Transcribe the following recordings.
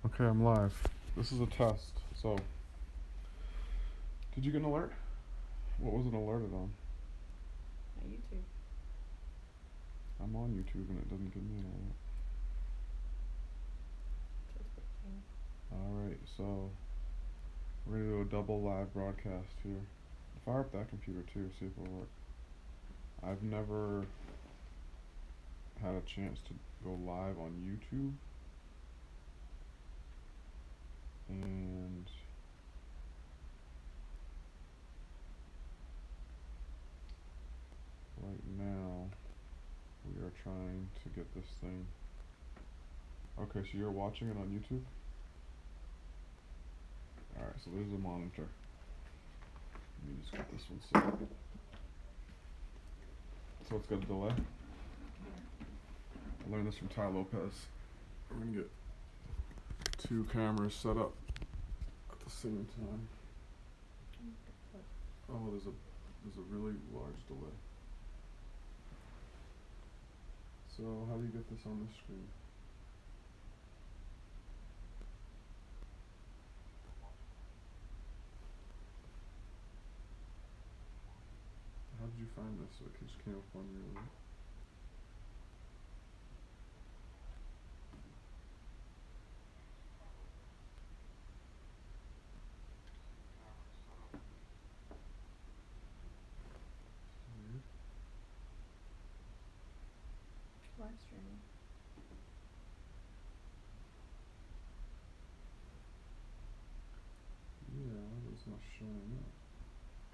Okay, I'm live. This is a test. So, did you get an alert? What was it alerted on? YouTube. I'm on YouTube and it doesn't give me an alert. Alright, so we're gonna do a double live broadcast here. Fire up that computer too, see if it'll work. I've never had a chance to go live on YouTube. And right now we are trying to get this thing. Okay, so you're watching it on YouTube? Alright, so there's a monitor. Let me just get this one set up. So it's got a delay. I learned this from Ty Lopez. We're gonna get two cameras set up at the same time. Oh, there's a really large delay. So how do you get this on the screen? How did you find this? So it just came up on your alert. Weird. Live streaming. Yeah, but it's not showing up.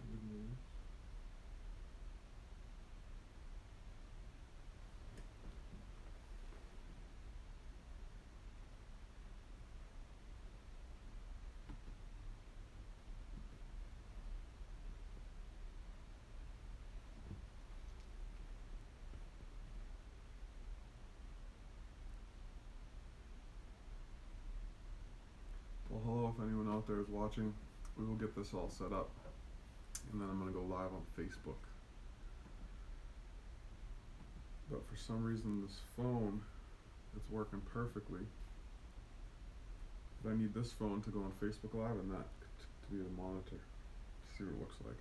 Videos. Well, hello if anyone out there is watching. We will get this all set up. And then I'm gonna go live on Facebook. But for some reason this phone, it's working perfectly. But I need this phone to go on Facebook Live and that to be the monitor, to see what it looks like.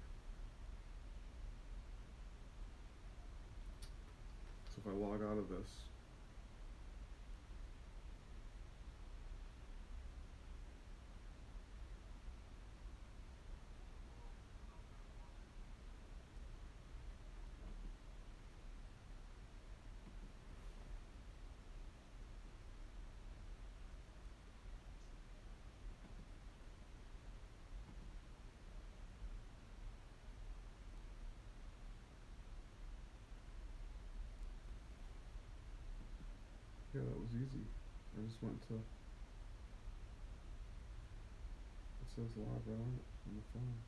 So if I log out of this, yeah, that was easy. I just went to, it says live right on it on the phone.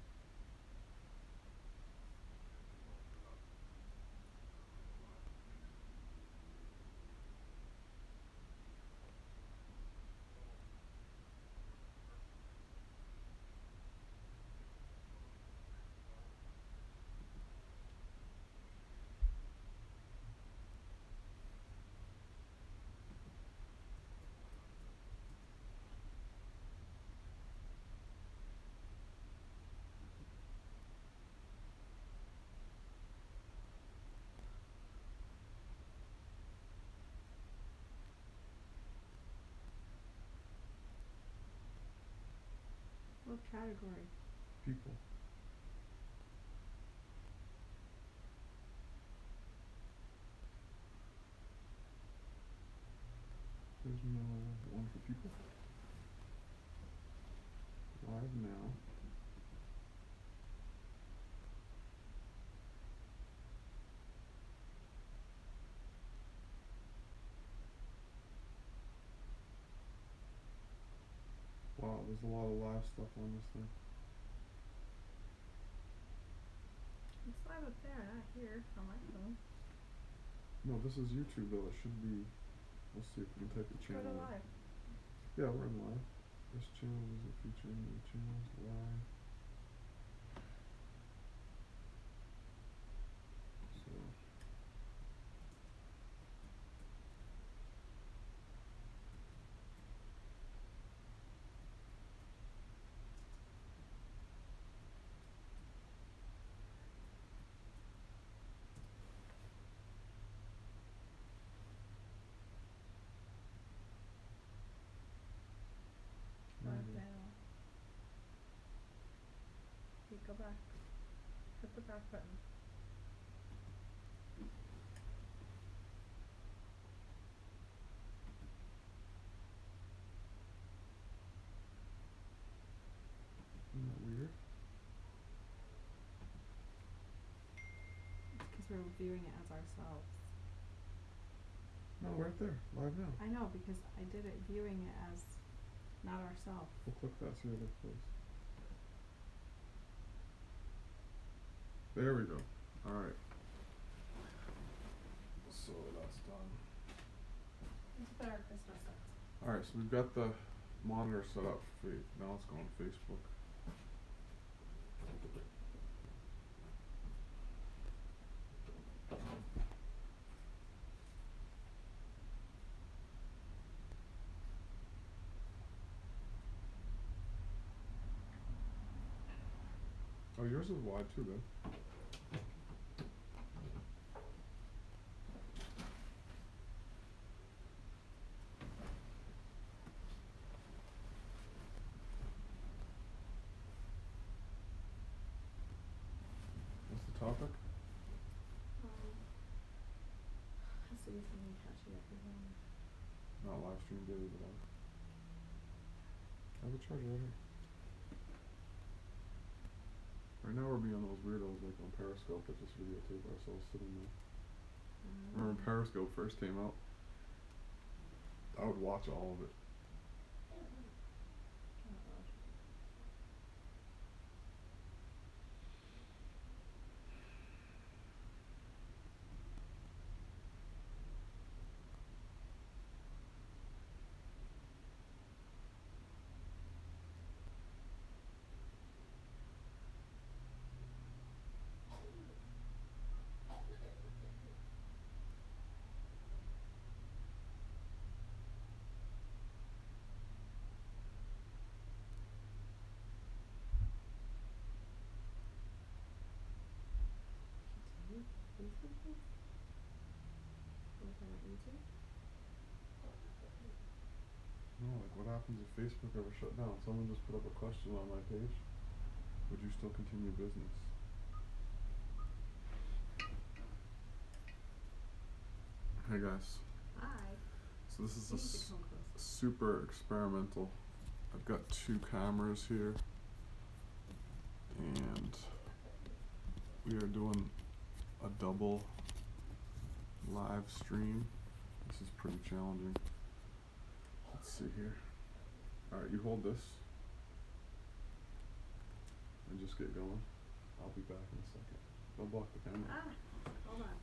What category? People. There's no one for people. Live now. Wow, there's a lot of live stuff on this thing. It's live up there, not here on my phone. No, this is YouTube though. It should be. Let's see if we can type the channel. Go to in. live. Yeah, we're in live. This channel is a featuring new channels live. So Go back. Hit the back button. Isn't that weird? It's because we're viewing it as ourselves. No, right there, live now. I know, because I did it viewing it as not ourselves. We'll click that, see what it plays. There we go. Alright. So that's done. Let's put our Christmas lights. Alright, so we've got the monitor set up for now it's going to Facebook. Oh, yours is wide too, then. What's the topic? Has to be something catchy up here. Not live stream daily, but I have a charger right here. Right now we're being those weirdos like on Periscope that just videotape ourselves sitting there. Remember when Periscope first came out? I would watch all of it. No, like what happens if Facebook ever shut down? Someone just put up a question on my page. Would you still continue business? Hey guys. Hi. So this is a super experimental. I've got 2 cameras here. And we are doing a double live stream. This is pretty challenging. Let's see here. Alright, you hold this and just get going. I'll be back in a second. Don't block the camera. Hold on.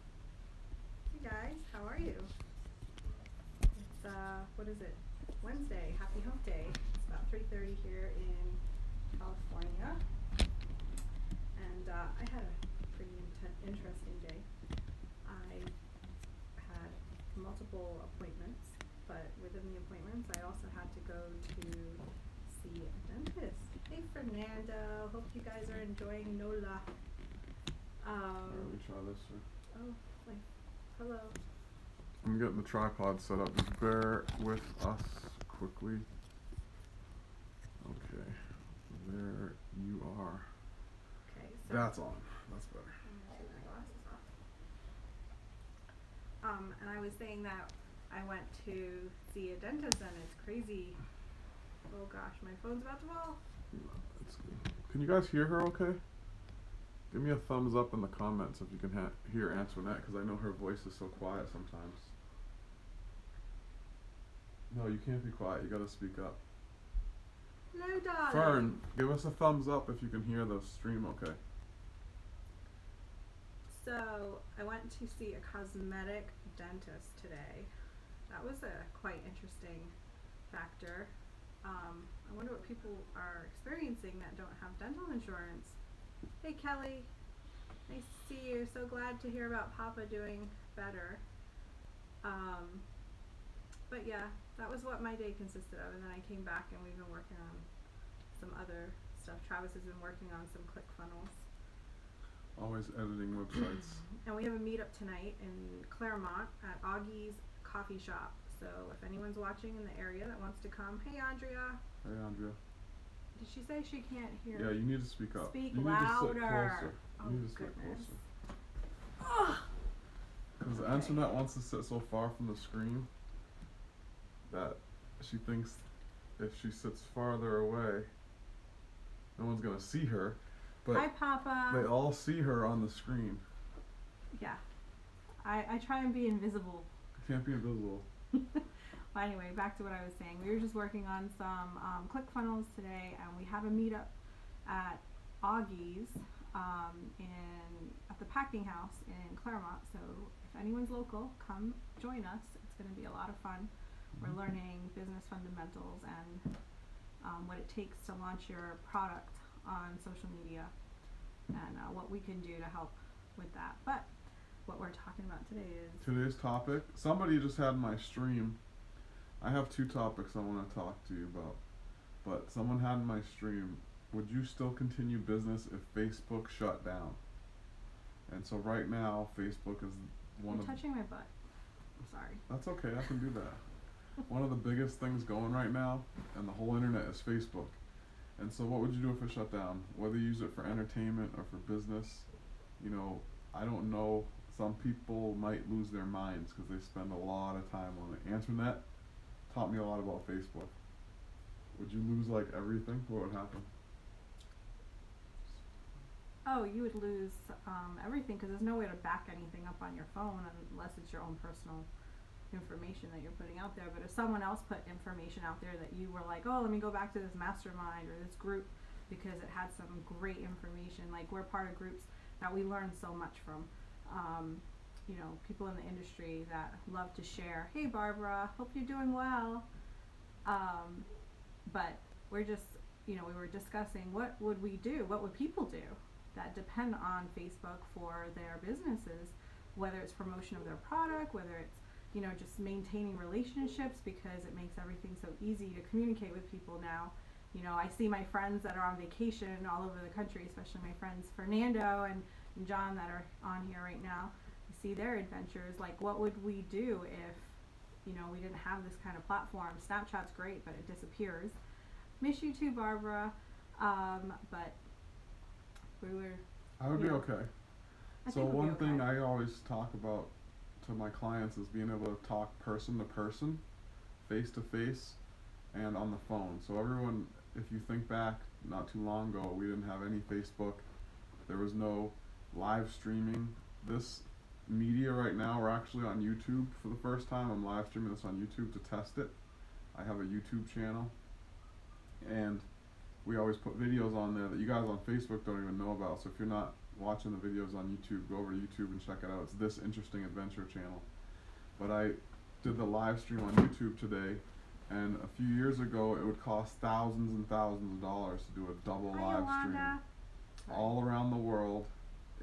Hey guys, how are you? It's what is it? Wednesday, happy hump day. It's about 3:30 here in California. And I had a pretty interesting day. I had multiple appointments, but within the appointments I also had to go to see a dentist. Hey Fernando, hope you guys are enjoying NOLA. Alright, let me try this, sir. Oh, like, hello. I'm getting the tripod set up. Just bear with us quickly. Okay, there you are. Okay, so That's on. That's better. I'm gonna take my glasses off. And I was saying that I went to see a dentist and it's crazy. Oh gosh, my phone's about to fall. That's good. Can you guys hear her okay? Give me a thumbs up in the comments if you can hear Antoinette, because I know her voice is so quiet sometimes. No, you can't be quiet. You gotta speak up. No, darling. Fern, give us a thumbs up if you can hear the stream okay. So, I went to see a cosmetic dentist today. That was a quite interesting factor. I wonder what people are experiencing that don't have dental insurance. Hey Kelly, nice to see you. So glad to hear about Papa doing better. But yeah, that was what my day consisted of, and then I came back and we've been working on some other stuff. Travis has been working on some ClickFunnels. Always editing websites. And we have a meetup tonight in Claremont at Augie's Coffee Shop. So if anyone's watching in the area that wants to come, hey Andrea. Hey, Andrea. Did she say she can't hear? Yeah, you need to speak up. Speak you louder. Need to sit closer. Oh, You need to sit goodness. closer. Because the Antoinette wants to sit so far from the screen that she thinks if she sits farther away, no one's gonna see her. But hi, Papa. they all see her on the screen. Yeah. I try and be invisible. You can't be invisible. Well, anyway, back to what I was saying. We were just working on some ClickFunnels today, and we have a meetup at Augie's at the Packing House in Claremont. So if anyone's local, come join us. It's going to be a lot of fun. We're learning business fundamentals and what it takes to launch your product on social media and what we can do to help with that. But what we're talking about today is today's topic. Somebody just had my stream. I have 2 topics I want to talk to you about. But someone had my stream. Would you still continue business if Facebook shut down? And so right now, Facebook is one you're of touching my butt. I'm sorry. That's okay, I can do that. One of the biggest things going right now, and the whole internet, is Facebook. And so what would you do if it shut down? Whether you use it for entertainment or for business, you know, I don't know. Some people might lose their minds because they spend a lot of time on it. Antoinette taught me a lot about Facebook. Would you lose like everything? What would happen? Oh, you would lose everything because there's no way to back anything up on your phone unless it's your own personal information that you're putting out there. But if someone else put information out there that you were like, oh, let me go back to this mastermind or this group because it had some great information, like we're part of groups that we learn so much from. You know, people in the industry that love to share, hey Barbara, hope you're doing well. But we're just, you know, we were discussing what would we do, what would people do that depend on Facebook for their businesses, whether it's promotion of their product, whether it's, you know, just maintaining relationships because it makes everything so easy to communicate with people now. You know, I see my friends that are on vacation all over the country, especially my friends Fernando and John that are on here right now. I see their adventures. Like, what would we do if, you know, we didn't have this kind of platform? Snapchat's great, but it disappears. Miss you too, Barbara. But we were. I would be okay. So one thing I I always talk about to my clients is being able to talk person to person, face to face, and on the phone. So everyone, if you think back not too long ago, we didn't have any Facebook. There was no live streaming. This media right now, we're actually on YouTube for the first time. I'm live streaming this on YouTube to test it. I have a YouTube channel, and we always put videos on there that you guys on Facebook don't even know about. So if you're not watching the videos on YouTube, go over to YouTube and check it out. It's This Interesting Adventure channel. But I did the live stream on YouTube today, and a few years ago it would cost thousands and thousands of dollars to do a double live stream all around the world,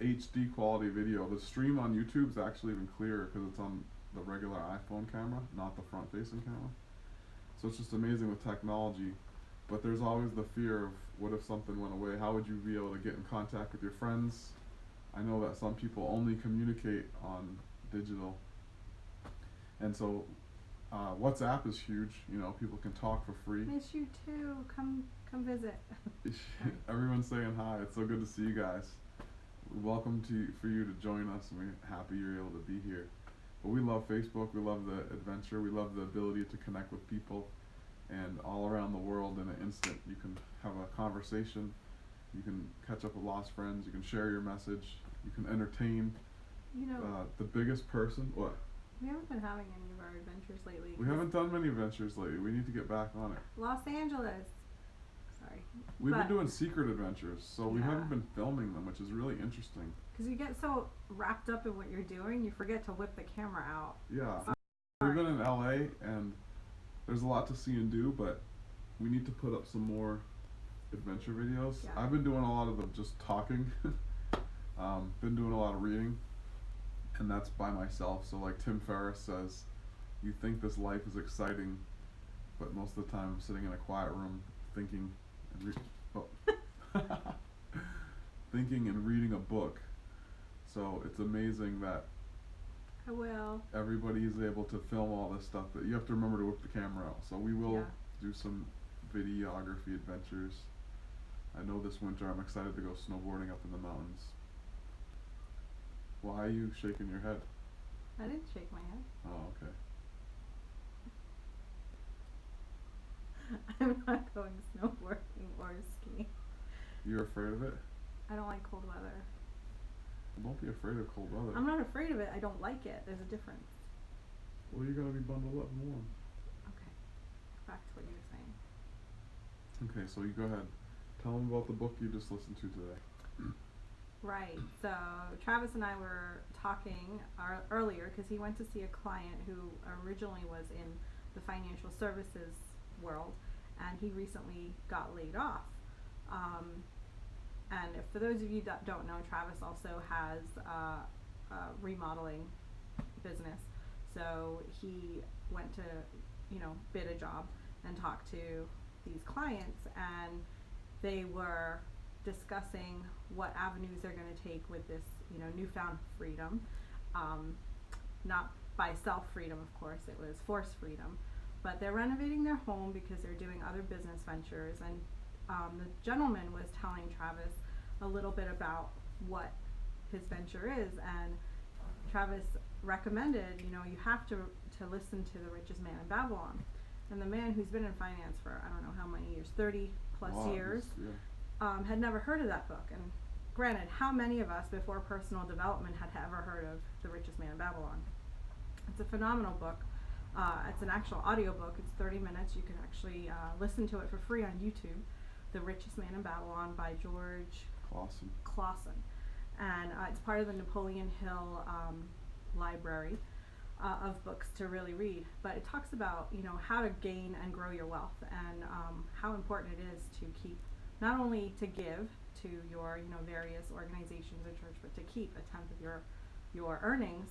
HD quality video. The stream on YouTube is actually even clearer because it's on the regular iPhone camera, not the front facing camera. So it's just amazing with technology. But there's always the fear of what if something went away? How would you be able to get in contact with your friends? I know that some people only communicate on digital. And so WhatsApp is huge. You know, people can talk for free. Miss you too. Come visit. Everyone's saying hi. It's so good to see you guys. Welcome for you to join us, and we're happy you're able to be here. But we love Facebook. We love the adventure. We love the ability to connect with people. And all around the world in an instant, you can have a conversation, you can catch up with lost friends, you can share your message, you can entertain. You know, the biggest person, what? We haven't been having any of our adventures lately. We haven't done many adventures lately. We need to get back on it. Los Angeles. Sorry. We've been doing secret adventures, so we haven't been filming them, which is really interesting. Because you get so wrapped up in what you're doing, you forget to whip the camera out. Yeah. We've been in LA, and there's a lot to see and do, but we need to put up some more adventure videos. Yeah. I've been doing a lot of them just talking. Been doing a lot of reading, and that's by myself. So like Tim Ferriss says, you think this life is exciting, but most of the time I'm sitting in a quiet room thinking and thinking and reading a book. So it's amazing that I will. everybody is able to film all this stuff, but you have to remember to whip the camera out. So we will do some videography adventures. I know this winter I'm excited to go snowboarding up in the mountains. Why are you shaking your head? I didn't shake my head. Oh, okay. I'm not going snowboarding or skiing. You're afraid of it? I don't like cold weather. Well, don't be afraid of cold weather. I'm not afraid of it, I don't like it. There's a difference. Well, you gotta be bundled up and warm. Okay. Back to what you were saying. Okay, so you go ahead. Tell them about the book you just listened to today. Right. So Travis and I were talking earlier because he went to see a client who originally was in the financial services world, and he recently got laid off. And if, for those of you that don't know, Travis also has a remodeling business. So he went to, bid a job and talk to these clients, and they were discussing what avenues they're going to take with this, newfound freedom. Not by self-freedom, of course, it was forced freedom. But they're renovating their home because they're doing other business ventures. And the gentleman was telling Travis a little bit about what his venture is. And Travis recommended, you have to listen to The Richest Man in Babylon. And the man who's been in finance for, I don't know how many years, 30 plus years, had never heard of that book. And granted, how many of us before personal development had ever heard of The Richest Man in Babylon? It's a phenomenal book. It's an actual audiobook. It's 30 minutes. You can actually listen to it for free on YouTube. The Richest Man in Babylon by George Clausen. And it's part of the Napoleon Hill library of books to really read. But it talks about, how to gain and grow your wealth, and how important it is to keep, not only to give to your, various organizations or church, but to keep a tenth of your earnings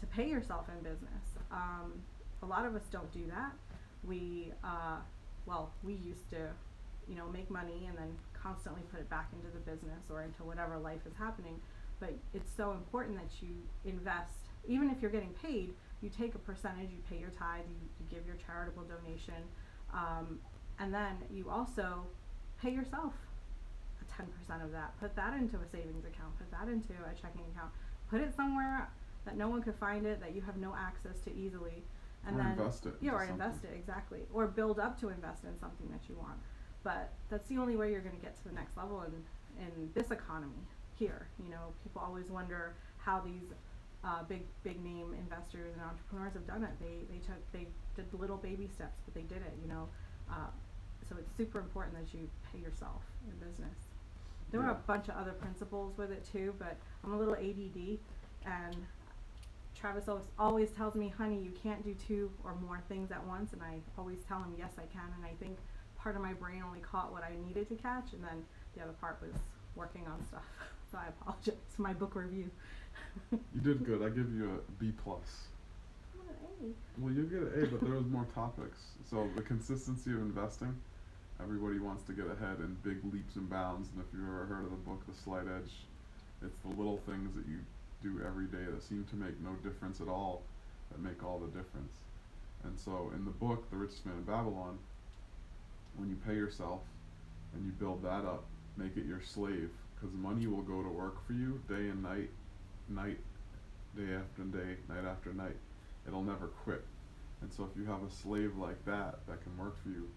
to pay yourself in business. A lot of us don't do that. We used to, make money and then constantly put it back into the business or into whatever life is happening. But it's so important that you invest. Even if you're getting paid, you take a percentage, you pay your tithe, you give your charitable donation, and then you also pay yourself 10% of that. Put that into a savings account, put that into a checking account, put it somewhere that no one could find it, that you have no access to easily, and or then invest it. Yeah, or invest it, exactly, or build up to invest in something that you want. But that's the only way you're going to get to the next level in this economy here. People always wonder how these big name investors and entrepreneurs have done it. They did little baby steps, but they did it. So it's super important that you pay yourself in business. There are a bunch of other principles with it too, but I'm a little ADD, and Travis always tells me, honey, you can't do two or more things at once, and I always tell him, yes, I can, and I think part of my brain only caught what I needed to catch, and then the other part was working on stuff. So I apologize for my book review. You did good. I give you a B+. I got an A. Well, you get an A, but there was more topics. So the consistency of investing. Everybody wants to get ahead in big leaps and bounds, and if you've ever heard of the book, The Slight Edge, it's the little things that you do every day that seem to make no difference at all that make all the difference. And so in the book, The Richest Man in Babylon, when you pay yourself and you build that up, make it your slave, because money will go to work for you day and night, day after day, night after night. It'll never quit. And so if you have a slave like that can work for you,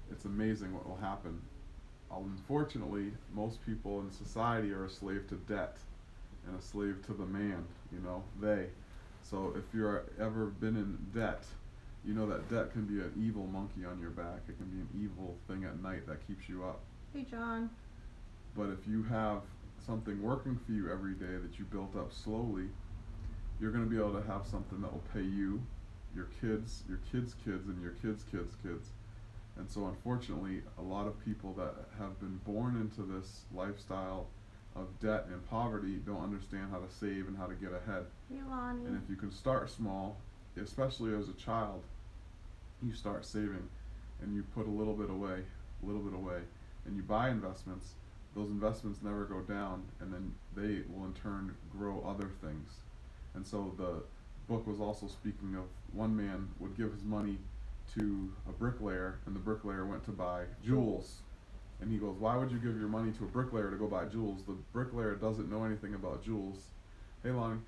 it's amazing what will happen. Unfortunately, most people in society are a slave to debt and a slave to the man, they. So if you're ever been in debt, you know that debt can be an evil monkey on your back. It can be an evil thing at night that keeps you up. Hey, John. But if you have something working for you every day that you built up slowly, you're going to be able to have something that will pay you, your kids' kids, and your kids' kids. And so unfortunately, a lot of people that have been born into this lifestyle of debt and poverty don't understand how to save and how to get ahead. Hey, Lonnie. And if you can start small, especially as a child, you start saving and you put a little bit away, and you buy investments. Those investments never go down, and then they will in turn grow other things. And so the book was also speaking of one man would give his money to a bricklayer, and the bricklayer went to buy jewels And he goes, why would you give your money to a bricklayer to go buy jewels? The bricklayer doesn't know anything about jewels. Hey, Lonnie.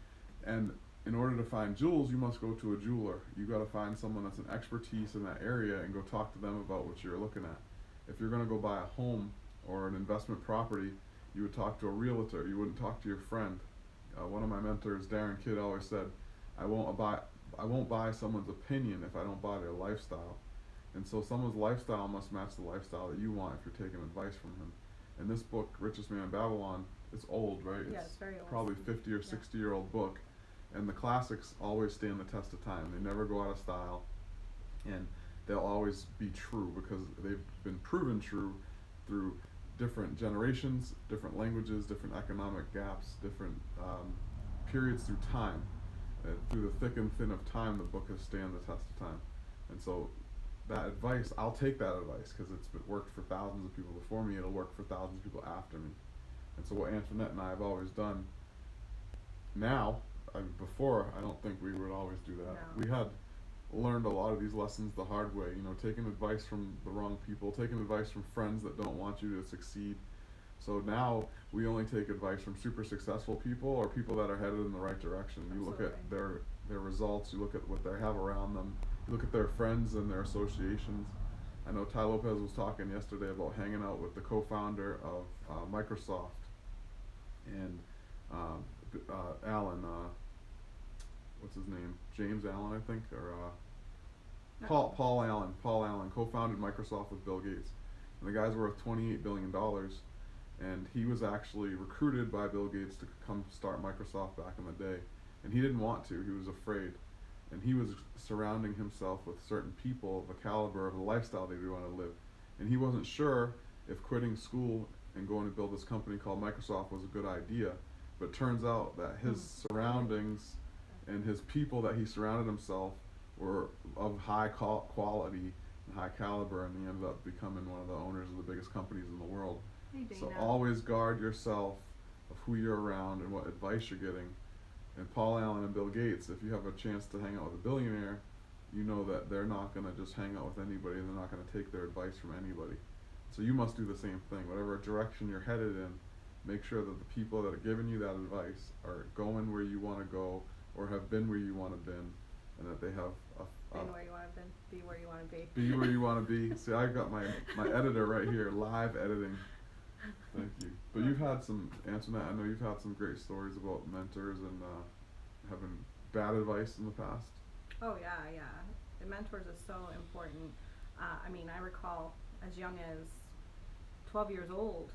And in order to find jewels, you must go to a jeweler. You got to find someone that's an expertise in that area and go talk to them about what you're looking at. If you're going to go buy a home or an investment property, you would talk to a realtor. You wouldn't talk to your friend. One of my mentors, Darren Kidd, always said, I won't buy someone's opinion if I don't buy their lifestyle. And so someone's lifestyle must match the lifestyle that you want if you're taking advice from him. And this book, Richest Man in Babylon, it's old, right? Yeah, it's very old. Probably 50 or 60-year-old book. And the classics always stand the test of time. They never go out of style. And they'll always be true because they've been proven true through different generations, different languages, different economic gaps, different periods through time. Through the thick and thin of time, the book has stand the test of time. And so that advice, I'll take that advice because it's worked for thousands of people before me. It'll work for thousands of people after me. And so what Antoinette and I have always done now, before, I don't think we would always do that. No. We had learned a lot of these lessons the hard way, taking advice from the wrong people, taking advice from friends that don't want you to succeed. So now we only take advice from super successful people or people that are headed in the right direction. You look at their results, you look at what they have around them, you look at their friends and their associations. I know Ty Lopez was talking yesterday about hanging out with the co-founder of Microsoft and Allen, what's his name? James Allen, I think, or Paul Allen co-founded Microsoft with Bill Gates. And the guy's worth $28 billion. And he was actually recruited by Bill Gates to come start Microsoft back in the day. And he didn't want to, he was afraid. And he was surrounding himself with certain people of the caliber of the lifestyle they would want to live. And he wasn't sure if quitting school and going to build this company called Microsoft was a good idea. But it turns out that his surroundings and his people that he surrounded himself were of high quality and high caliber, and he ended up becoming one of the owners of the biggest companies in the world. Hey, so always guard yourself of who you're around and what advice you're getting. And Paul Allen and Bill Gates, if you have a chance to hang out with a billionaire, you know that they're not going to just hang out with anybody, they're not going to take their advice from anybody. So you must do the same thing. Whatever direction you're headed in, make sure that the people that are giving you that advice are going where you want to go or have been where you want to been, and that they have been where you want to be where you want to be. Be where you want to be. See, I've got my editor right here, live editing. Thank you. But you've had some, Antoinette, I know you've had some great stories about mentors and having bad advice in the past. Oh yeah. The mentors are so important. I recall as young as 12 years old,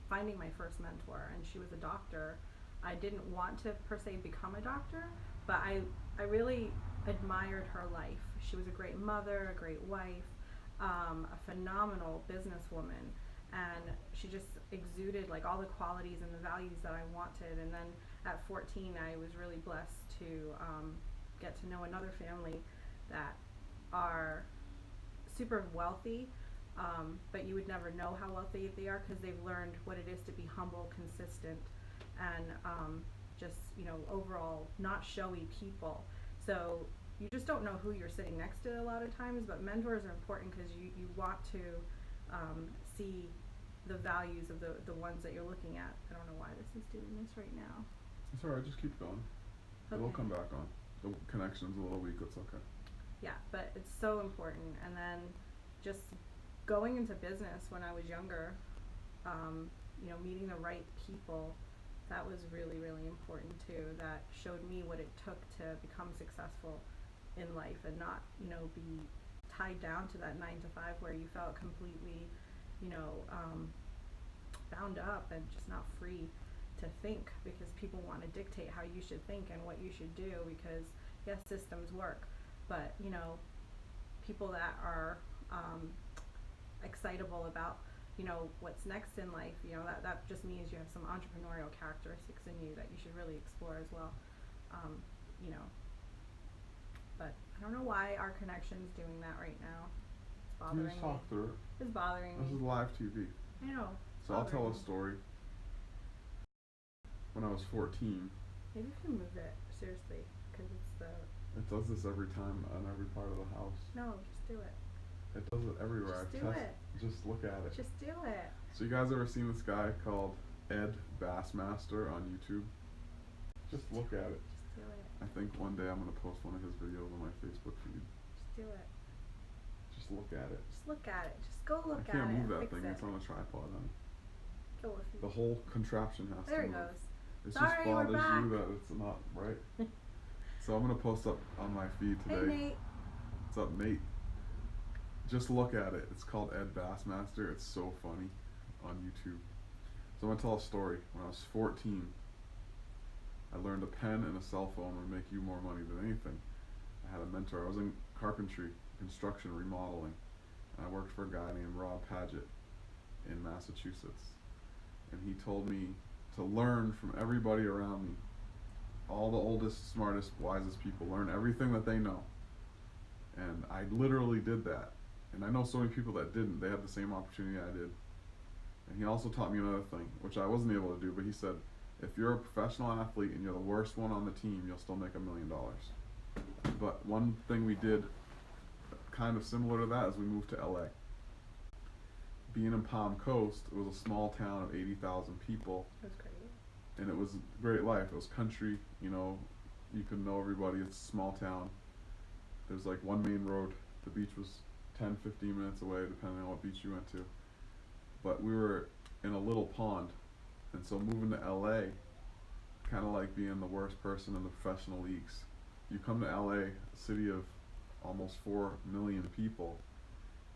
finding my first mentor, and she was a doctor. I didn't want to per se become a doctor, but I really admired her life. She was a great mother, a great wife, a phenomenal businesswoman, and she just exuded like all the qualities and the values that I wanted. And then at 14, I was really blessed to get to know another family that are super wealthy, but you would never know how wealthy they are because they've learned what it is to be humble, consistent, and overall not showy people. So you just don't know who you're sitting next to a lot of times, but mentors are important because you want to see the values of the ones that you're looking at. I don't know why this is doing this right now. It's alright, just keep going. Okay. It'll come back on. The connection's a little weak, it's okay. Yeah, but it's so important. And then just going into business when I was younger, meeting the right people, that was really, really important too. That showed me what it took to become successful in life and not, be tied down to that 9 to 5 where you felt completely, bound up and just not free to think because people want to dictate how you should think and what you should do because, yes, systems work, but, people that are excitable about, what's next in life, that just means you have some entrepreneurial characteristics in you that you should really explore as well, but I don't know why our connection's doing that right now. It's bothering me. You just talk through it. It's bothering me. This is live TV. I know. So I'll tell a story. When I was 14. Maybe you can move it, seriously, because it's the... It does this every time on every part of the house. No, just do it. It does it everywhere. Just do it. Just look at it. Just do it. So you guys ever seen this guy called Ed Bassmaster on YouTube? Just look at it. Just do it. I think one day I'm gonna post one of his videos on my Facebook feed. Just do it. Just look at it. Just look at it. Just go look I at it. can't move that Fix thing. it. It's on a tripod, honey. Go with you. The whole contraption has There to it move. goes. It Sorry, just we're bothers back. you that it's not right. So I'm gonna post up on my feed Hey, today. Nate. What's up, Nate? Just look at it. It's called Ed Bassmaster. It's so funny on YouTube. So I'm gonna tell a story. When I was 14, I learned a pen and a cell phone would make you more money than anything. I had a mentor. I was in carpentry, construction, remodeling, and I worked for a guy named Rob Paget in Massachusetts. And he told me to learn from everybody around me. All the oldest, smartest, wisest people. Learn everything that they know. And I literally did that. And I know so many people that didn't. They had the same opportunity I did. And he also taught me another thing, which I wasn't able to do, but he said, if you're a professional athlete and you're the worst one on the team, you'll still make $1 million. But one thing we did kind of similar to that is we moved to LA. Being in Palm Coast, it was a small town of 80,000 people. That's great. And it was a great life. It was country, you know, you could know everybody. It's a small town. There's like one main road. The beach was 10, 15 minutes away, depending on what beach you went to. But we were in a little pond. And so moving to LA, kind of like being the worst person in the professional leagues. You come to LA, a city of almost 4 million people,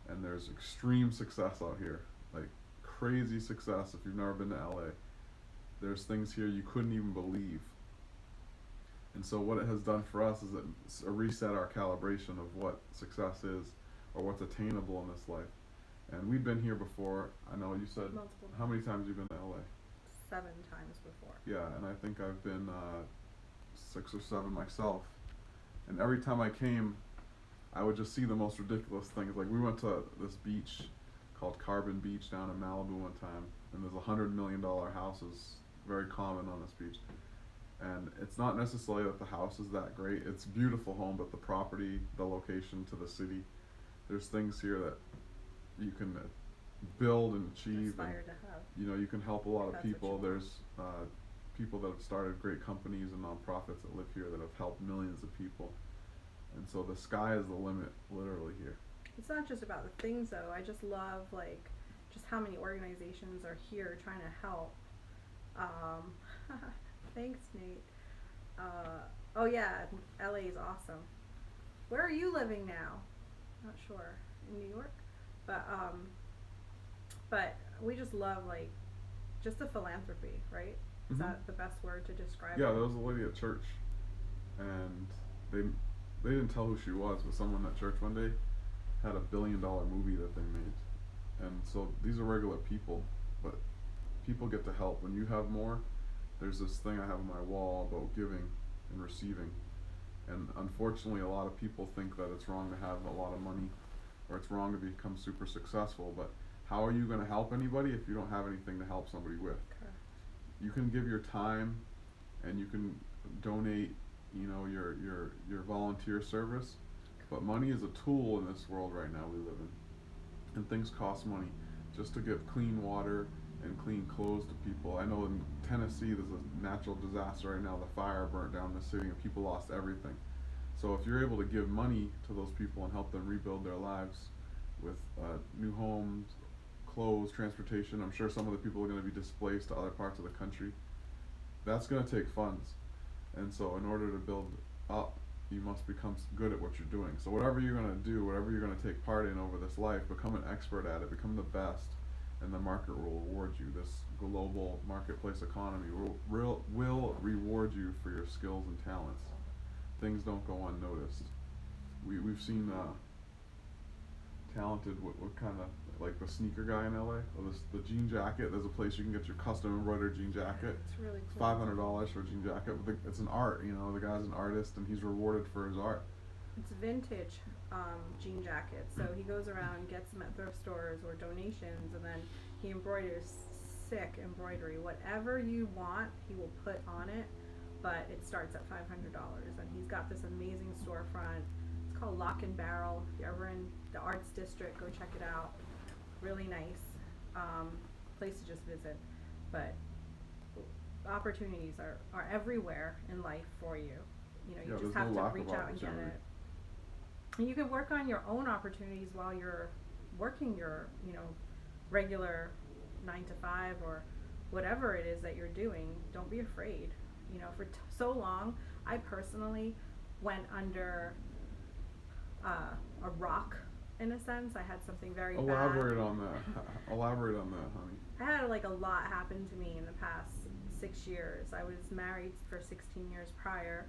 and there's extreme success out here. Like crazy success if you've never been to LA. There's things here you couldn't even believe. And so what it has done for us is it reset our calibration of what success is or what's attainable in this life. And we've been here before. I know you said, Multiple. how many times have you been to LA? 7 times before. Yeah, and I think I've been 6 or 7 myself. And every time I came, I would just see the most ridiculous things. Like we went to this beach called Carbon Beach down in Malibu one time, and there's $100 million houses, very common on this beach. And it's not necessarily that the house is that great. It's a beautiful home, but the property, the location to the city, there's things here that you can build and achieve. Aspire to have. You know, you can help a lot of That's what people. you want. There's people that have started great companies and nonprofits that live here that have helped millions of people. And so the sky is the limit, literally, here. It's not just about the things, though. I just love, like, just how many organizations are here trying to help. Thanks, Nate. Oh yeah, LA is awesome. Where are you living now? Not sure. In New York? But we just love, like, just the philanthropy, right? Is Mhm. that the best word to describe Yeah, it? there was a lady at church, and they didn't tell who she was, but someone at church one day had $1 billion movie that they made. And so these are regular people, but people get to help. When you have more, there's this thing I have on my wall about giving and receiving. And unfortunately, a lot of people think that it's wrong to have a lot of money, or it's wrong to become super successful. But how are you going to help anybody if you don't have anything to help somebody with? Correct. You can give your time, and you can donate, you know, your volunteer service. But money is a tool in this world right now we live in, and things cost money. Just to give clean water and clean clothes to people. I know in Tennessee there's a natural disaster right now. The fire burnt down the city and people lost everything. So if you're able to give money to those people and help them rebuild their lives with new homes, clothes, transportation, I'm sure some of the people are going to be displaced to other parts of the country. That's going to take funds. And so in order to build up, you must become good at what you're doing. So whatever you're going to do, whatever you're going to take part in over this life, become an expert at it, become the best, and the market will reward you. This global marketplace economy will reward you for your skills and talents. Things don't go unnoticed. We've seen talented, what kind of, like the sneaker guy in LA, or the jean jacket. There's a place you can get your custom embroidered jean jacket. It's really It's cool. $500 for a jean jacket. But it's an art, you know. The guy's an artist and he's rewarded for his art. It's vintage jean jackets. So he goes around and gets them at thrift stores or donations, and then he embroiders sick embroidery. Whatever you want, he will put on it, but it starts at $500. And he's got this amazing storefront. It's called Lock and Barrel. If you're ever in the Arts District, go check it out. Really nice place to just visit. But opportunities are everywhere in life for you. You know, you just have to reach out and get it. And you can work on your own opportunities while you're working your, regular 9 to 5 or whatever it is that you're doing. Don't be afraid. For so long, I personally went under a rock, in a sense. I had something very bad. Elaborate on that. Elaborate on that, honey. I had a lot happen to me in the past 6 years. I was married for 16 years prior.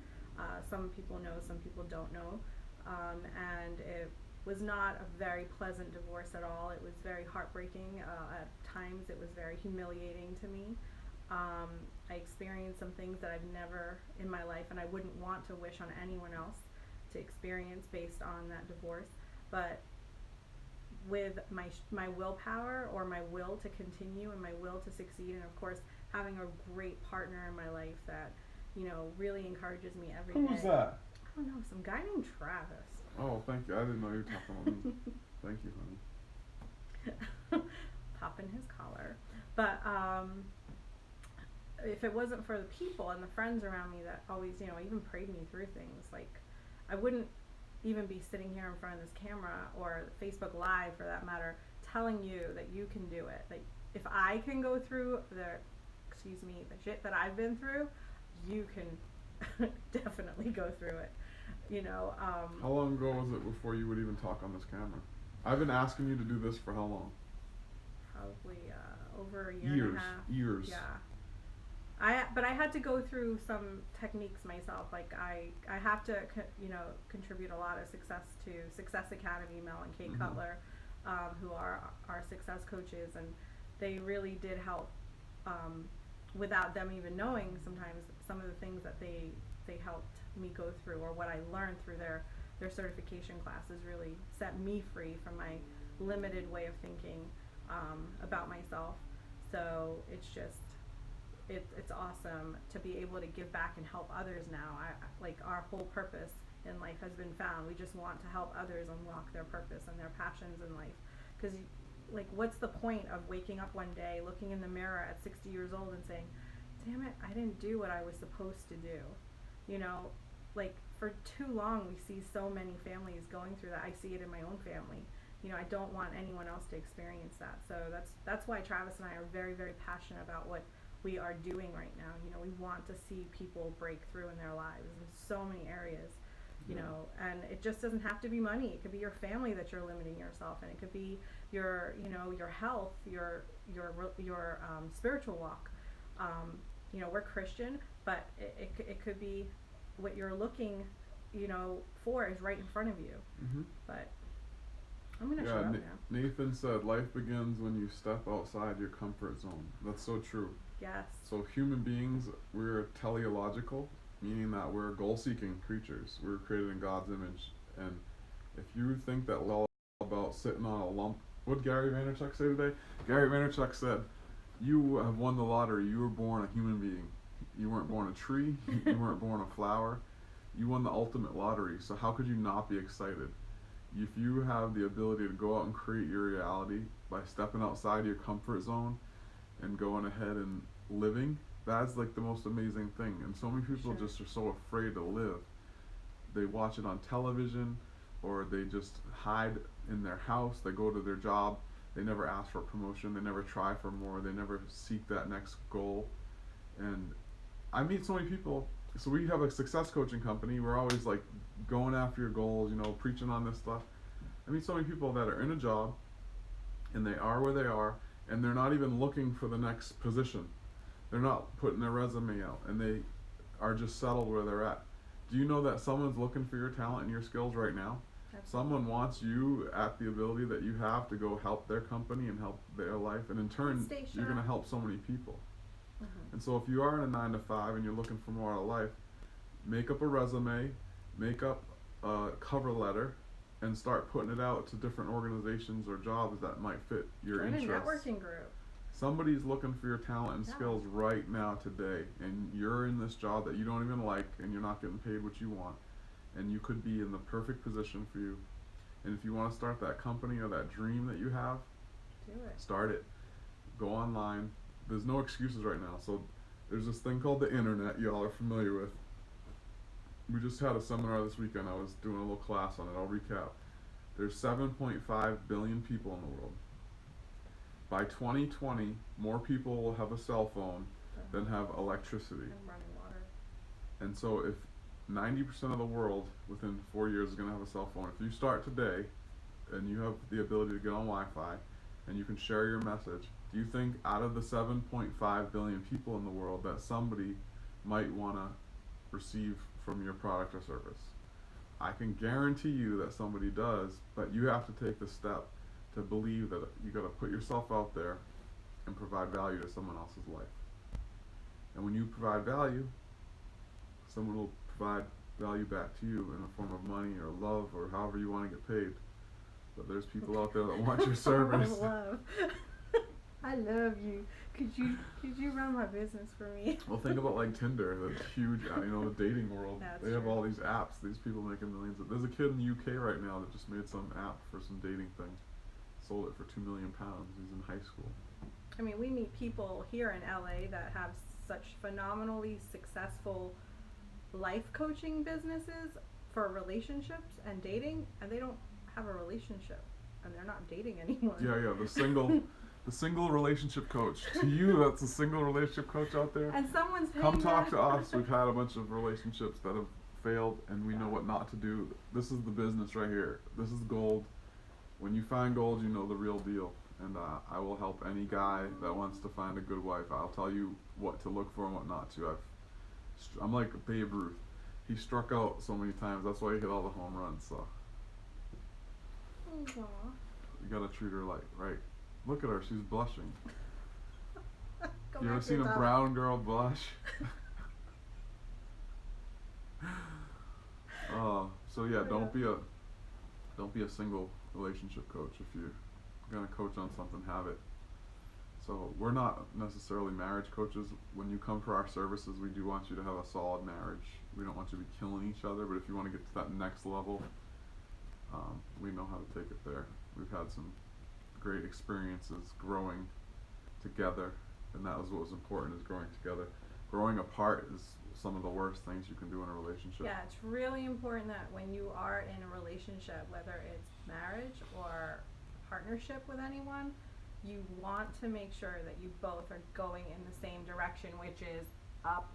Some people know, some people don't know. And it was not a very pleasant divorce at all. It was very heartbreaking. At times it was very humiliating to me. I experienced some things that I've never in my life, and I wouldn't want to wish on anyone else to experience based on that divorce. But with my willpower, or my will to continue and my will to succeed, and of course having a great partner in my life that really encourages me every day. Who's that? I don't know, some guy named Travis. Oh, thank you. I didn't know you were talking about me. Thank you, honey. Popping his collar. But if it wasn't for the people and the friends around me that always, even prayed me through things, like I wouldn't even be sitting here in front of this camera or Facebook Live, for that matter, telling you that you can do it. Like, if I can go through the shit that I've been through, you can definitely go through it. How long ago was it before you would even talk on this camera? I've been asking you to do this for how long? Probably over a year and a half. Years. Yeah. But I had to go through some techniques myself. Like I have to contribute a lot of success to Success Academy, Mel and Kate Cutler, who are our success coaches, and they really did help. Without them even knowing, sometimes some of the things that they helped me go through, or what I learned through their certification classes, really set me free from my limited way of thinking about myself. So it's just it's awesome to be able to give back and help others now. Like, our whole purpose in life has been found. We just want to help others unlock their purpose and their passions in life. Because like, what's the point of waking up one day, looking in the mirror at 60 years old and saying, damn it, I didn't do what I was supposed to do? Like, for too long we see so many families going through that. I see it in my own family. I don't want anyone else to experience that. So that's why Travis and I are very, very passionate about what we are doing right now. We want to see people break through in their lives in so many areas. And it just doesn't have to be money. It could be your family that you're limiting yourself, and it could be your health, your spiritual walk. We're Christian, but it could be what you're looking, for is right in front of you. But I'm gonna shut up now. Nathan said, life begins when you step outside your comfort zone. That's so true. Yes. So human beings, we're teleological, meaning that we're goal-seeking creatures. We're created in God's image. And if you think that all about sitting on a lump, what did Gary Vaynerchuk say today? Gary Vaynerchuk said, you have won the lottery. You were born a human being. You weren't born a tree. You weren't born a flower. You won the ultimate lottery. So how could you not be excited? If you have the ability to go out and create your reality by stepping outside your comfort zone and going ahead and living, that's like the most amazing thing. And so many people just are so afraid to live. They watch it on television, or they just hide in their house. They go to their job. They never ask for a promotion. They never try for more. They never seek that next goal. And I meet so many people. So we have a success coaching company. We're always like going after your goals, preaching on this stuff. I meet so many people that are in a job, and they are where they are, and they're not even looking for the next position. They're not putting their resume out, and they are just settled where they're at. Do you know that someone's looking for your talent and your skills right now? Absolutely. Someone wants you at the ability that you have to go help their company and help their life, and in turn, you're going to help so many people. And so if you are in a 9 to 5 and you're looking for more out of life, make up a resume, make up a cover letter, and start putting it out to different organizations or jobs that might fit your interests. Join a networking group. Somebody's looking for your talent and skills right now today, and you're in this job that you don't even like, and you're not getting paid what you want. and you could be in the perfect position for you. And if you want to start that company or that dream that you have, Do it. start it. Go online. There's no excuses right now. So there's this thing called the internet y'all are familiar with. We just had a seminar this weekend. I was doing a little class on it. I'll recap. There's 7.5 billion people in the world. By 2020, more people will have a cell phone than have electricity. And running water. And so if 90% of the world within 4 years is going to have a cell phone, if you start today and you have the ability to get on Wi-Fi and you can share your message, do you think out of the 7.5 billion people in the world that somebody might want to receive from your product or service? I can guarantee you that somebody does, but you have to take the step to believe that you got to put yourself out there and provide value to someone else's life. And when you provide value, someone will provide value back to you in the form of money or love or however you want to get paid. But there's people out there that want your service. Love. I love you. Could you run my business for me? Well, think about like Tinder, the huge, the dating world. That's They have true. all these apps. These people making millions. There's a kid in the UK right now that just made some app for some dating thing. Sold it for £2 million. He's in high school. I mean, we meet people here in LA that have such phenomenally successful life coaching businesses for relationships and dating, and they don't have a relationship, and they're not dating anyone. Yeah, the single relationship coach. To you, that's a single relationship coach out there. And someone's paying Come talk that. to us. We've had a bunch of relationships that have failed, and we know what not to do. This is the business right here. This is gold. When you find gold, you know the real deal. And I will help any guy that wants to find a good wife. I'll tell you what to look for and what not to. I'm like Babe Ruth. He struck out so many times. That's why he hit all the home runs. So Aw. you gotta treat her right. Look at her. She's blushing. Go You ever back to seen your a top. brown girl blush? So yeah, don't be a single relationship coach. If you're gonna coach on something, have it. So we're not necessarily marriage coaches. When you come for our services, we do want you to have a solid marriage. We don't want you to be killing each other, but if you want to get to that next level, we know how to take it there. We've had some great experiences growing together, and that was what was important, is growing together. Growing apart is some of the worst things you can do in a relationship. Yeah, it's really important that when you are in a relationship, whether it's marriage or partnership with anyone, you want to make sure that you both are going in the same direction, which is up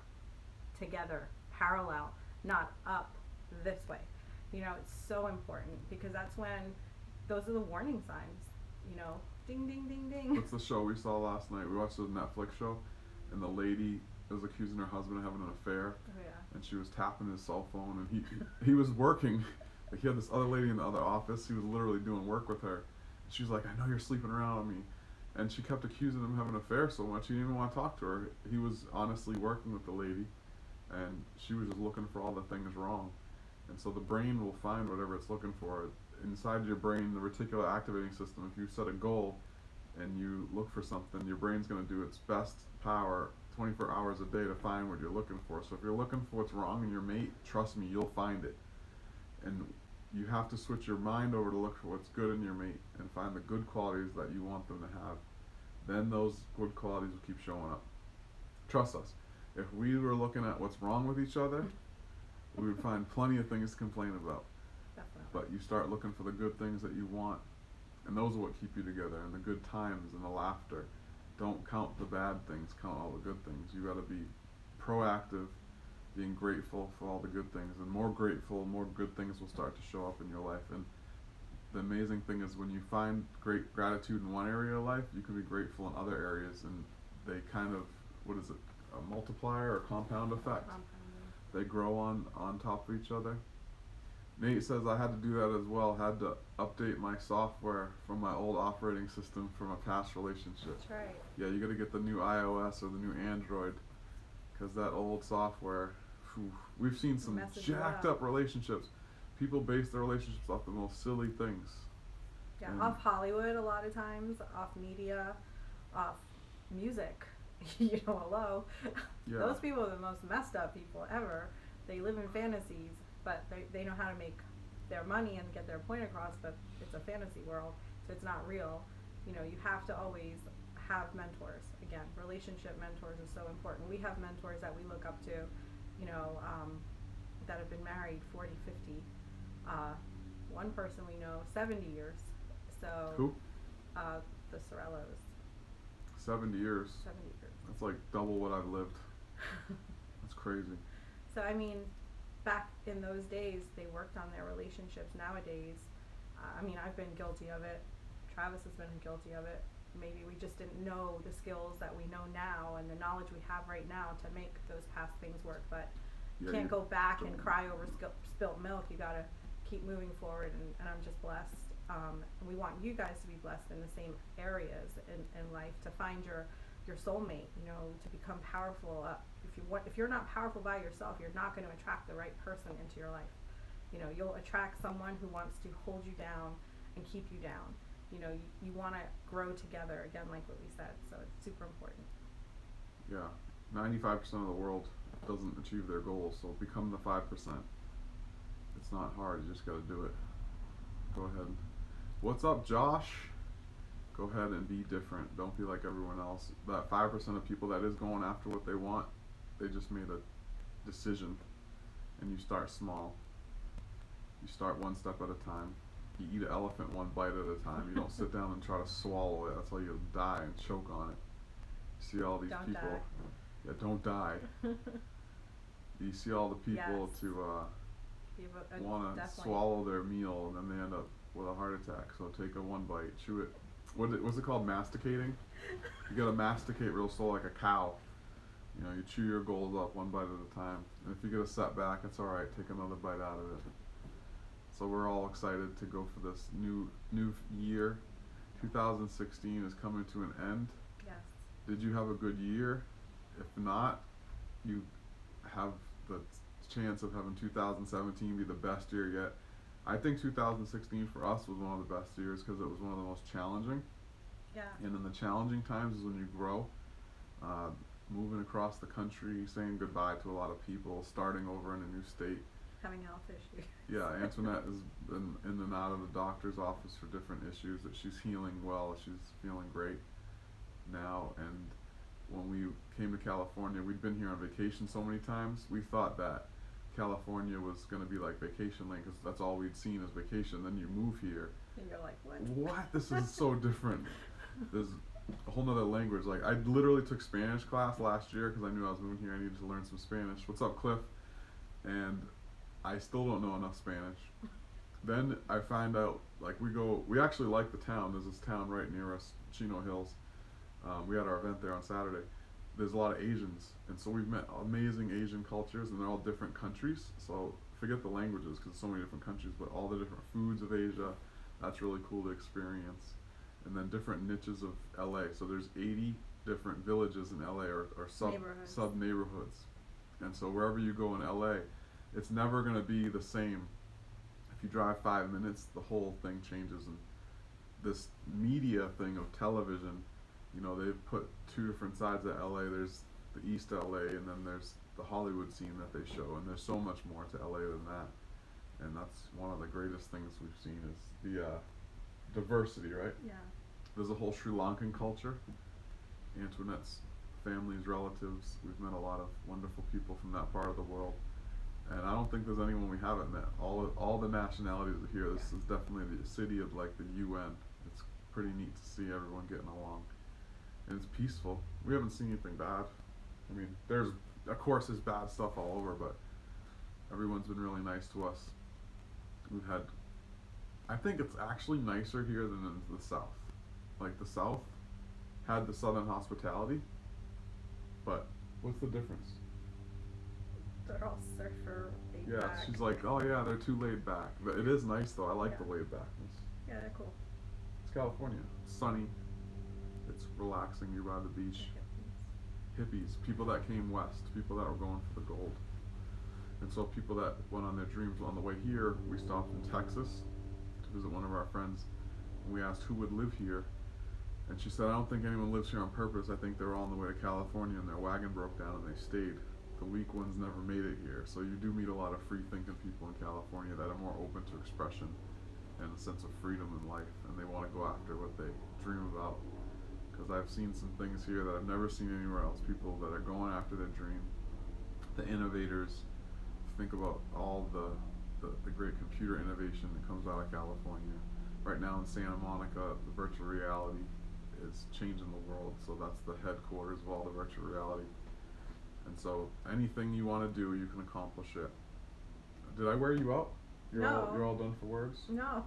together, parallel, not up this way. It's so important, because that's when those are the warning signs, ding, ding, ding, ding. What's the show we saw last night? We watched a Netflix show, and the lady was accusing her husband of having an affair, Oh, yeah. and she was tapping his cell phone, and he was working. Like, he had this other lady in the other office. He was literally doing work with her. And she was like, "I know you're sleeping around on me," and she kept accusing him of having an affair so much he didn't even want to talk to her. He was honestly working with the lady, and she was just looking for all the things wrong. And so the brain will find whatever it's looking for. Inside your brain, the reticular activating system, if you set a goal and you look for something, your brain's going to do its best power 24 hours a day to find what you're looking for. So if you're looking for what's wrong in your mate, trust me, you'll find it. And you have to switch your mind over to look for what's good in your mate and find the good qualities that you want them to have. Then those good qualities will keep showing up. Trust us. If we were looking at what's wrong with each other, we would find plenty of things to complain about. Definitely. But you start looking for the good things that you want, and those are what keep you together, and the good times and the laughter. Don't count the bad things, count all the good things. You gotta be proactive, being grateful for all the good things, and more grateful, more good things will start to show up in your life. And the amazing thing is, when you find great gratitude in one area of life, you can be grateful in other areas, and they kind of, a multiplier or compound effect? They grow on top of each other. Nate says I had to do that as well. Had to update my software from my old operating system from a past relationship. That's right. Yeah, you got to get the new iOS or the new Android, because that old software. We've seen some Messes you jacked up. up relationships. People base their relationships off the most silly things. Yeah, And off Hollywood a lot of times, off media, off music. Hello. Yeah. Those people are the most messed up people ever. They live in fantasies. but they know how to make their money and get their point across, but it's a fantasy world, so it's not real. You know, you have to always have mentors. Again, relationship mentors is so important. We have mentors that we look up to, you know, that have been married 40, 50. One person we know 70 years. So Who? The Sorellos. 70 years. 70 years. That's like double what I've lived. That's crazy. So I mean, back in those days, they worked on their relationships. Nowadays, I mean, I've been guilty of it. Travis has been guilty of it. Maybe we just didn't know the skills that we know now and the knowledge we have right now to make those past things work. But you can't go back and cry over spilt milk. You gotta keep moving forward, and I'm just blessed. And we want you guys to be blessed in the same areas in life, to find your soulmate, you know, to become powerful. If you're not powerful by yourself, you're not going to attract the right person into your life. You know, you'll attract someone who wants to hold you down and keep you down. You know, you want to grow together, again, like what we said, so it's super important. Yeah, 95% of the world doesn't achieve their goals, so become the 5%. It's not hard, you just got to do it. Go ahead. What's up, Josh? Go ahead and be different. Don't be like everyone else. That 5% of people that is going after what they want, they just made a decision, and you start small. You start one step at a time. You eat an elephant one bite at a time. You don't sit down and try to swallow it. That's how you'll die and choke on it. You see all these Don't people. die. Yeah, don't die. You see all the people Yes. to want to swallow their meal, and then they end up with a heart attack. So take a one bite, chew it. What's it called? Masticating. You gotta masticate real slow like a cow. You know, you chew your goals up one bite at a time. And if you get a setback, it's all right. Take another bite out of it. So we're all excited to go for this new year. 2016 is coming to an end. Yes. Did you have a good year? If not, you have the chance of having 2017 be the best year yet. I think 2016 for us was one of the best years because it was one of the most challenging. Yeah. And in the challenging times is when you grow. Moving across the country, saying goodbye to a lot of people, starting over in a new state. Having health issues. Yeah, Antoinette has been in and out of the doctor's office for different issues, that she's healing well, she's feeling great now. And when we came to California, we'd been here on vacation so many times, we thought that California was going to be like vacation land because that's all we'd seen is vacation. Then you move here. And you're like, what? What? This is so different. There's a whole nother language. Like, I literally took Spanish class last year because I knew I was moving here. I needed to learn some Spanish. What's up, Cliff? And I still don't know enough Spanish. Then I find out, like, we actually like the town. There's this town right near us, Chino Hills. We had our event there on Saturday. There's a lot of Asians, and so we've met amazing Asian cultures, and they're all different countries. So forget the languages because so many different countries, but all the different foods of Asia, that's really cool to experience. And then different niches of LA. So there's 80 different villages in LA or sub neighborhoods. And so wherever you go in LA, it's never going to be the same. If you drive 5 minutes, the whole thing changes. And this media thing of television, you know, they've put two different sides of LA. There's the East LA, and then there's the Hollywood scene that they show. And there's so much more to LA than that. And that's one of the greatest things we've seen is the diversity, right? Yeah. There's a whole Sri Lankan culture. Antoinette's family's relatives. We've met a lot of wonderful people from that part of the world. And I don't think there's anyone we haven't met. All the nationalities are here. This is definitely the city of like the UN. It's pretty neat to see everyone getting along. And it's peaceful. We haven't seen anything bad. I mean, there's, of course, there's bad stuff all over, but everyone's been really nice to us. We've had, I think it's actually nicer here than in the South. Like the South had the Southern hospitality, but what's the difference? They're all surfer, laid Yeah, back. she's like, oh yeah, they're too laid back. But it is nice though. I like the laid backness. Yeah, they're cool. It's California. It's sunny. It's relaxing. You're by the beach. Hippies, people that came west, people that were going for the gold. And so people that went on their dreams. On the way here, we stopped in Texas to visit one of our friends, and we asked who would live here. And she said, I don't think anyone lives here on purpose. I think they were all on the way to California and their wagon broke down and they stayed. the weak ones never made it here. So you do meet a lot of free thinking people in California that are more open to expression and a sense of freedom in life, and they want to go after what they dream about. Because I've seen some things here that I've never seen anywhere else. People that are going after their dream, the innovators. Think about all the great computer innovation that comes out of California. Right now in Santa Monica, the virtual reality is changing the world. So that's the headquarters of all the virtual reality. And so anything you want to do, you can accomplish it. Did I wear you out? No. You're all done for words? No.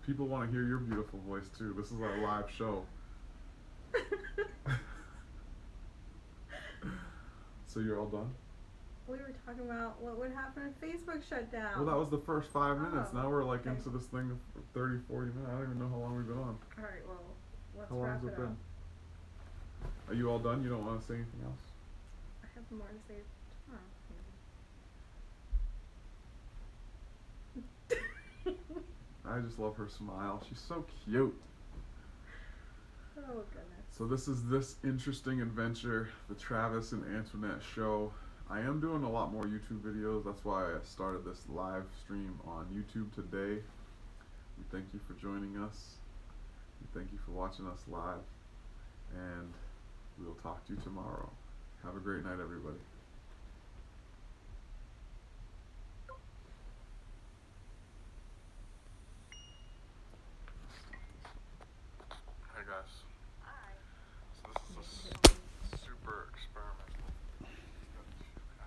People want to hear your beautiful voice too. This is our live show. So you're all done? We were talking about what would happen if Facebook shut down. Well, that was the first 5 minutes. Oh, Now we're like okay. into this thing of 30, 40 minutes. I don't even know how long we've been on. Alright, well, let's How long wrap has it it been? up. Are you all done? You don't want to say anything else? I have more to say tomorrow, maybe. I just love her smile. She's so cute. Oh, goodness. So this is this interesting adventure, the Travis and Antoinette show. I am doing a lot more YouTube videos. That's why I started this live stream on YouTube today. We thank you for joining us. We thank you for watching us live. And we will talk to you tomorrow. Have a great night, everybody.